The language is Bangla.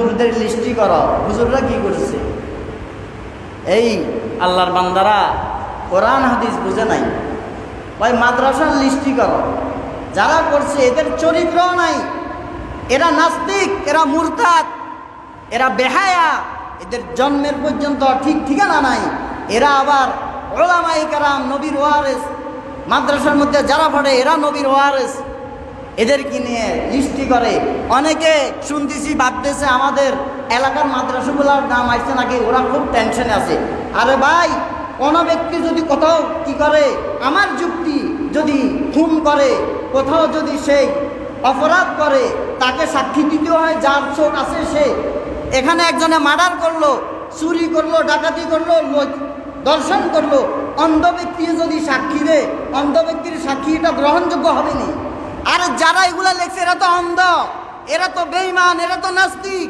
হুজুরদের লিস্টি করো। হুজুররা কি করছে? এই আল্লাহর বান্দারা কোরআন হাদিস বুঝে নাই, ভাই মাদ্রাসার লিস্টি করো। যারা করছে এদের চরিত্রও নাই, এরা নাস্তিক, এরা মুরতাদ, এরা বেহায়া, এদের জন্মের পর্যন্ত ঠিক ঠিকানা নাই। এরা আবার উলামায়ে কেরাম, নবীর ওয়ারিস, মাদ্রাসার মধ্যে যারা পড়ে এরা নবীর ওয়ারিস, এদেরকে নিয়ে লিস্টি করে। অনেকে শুনতেছি ভাবতেছে আমাদের এলাকার মাদ্রাসাগুলোর নাম আসছে নাকি, ওরা খুব টেনশনে আছে। আরে ভাই, কোনো ব্যক্তি যদি কোথাও কি করে, আমার যুক্তি, যদি খুন করে, কোথাও যদি সেই অপরাধ করে, তাকে সাক্ষী দিতে হয় যার চোখ আছে সে। এখানে একজনে মার্ডার করলো, চুরি করলো, ডাকাতি করলো, দর্শন করলো, অন্ধ ব্যক্তি যদি সাক্ষী দেয়, অন্ধ ব্যক্তির সাক্ষী এটা গ্রহণযোগ্য হবে না। আর যারা এগুলা লেখছে এরা তো অন্ধ, এরা তো বেঈমান, এরা তো নাস্তিক।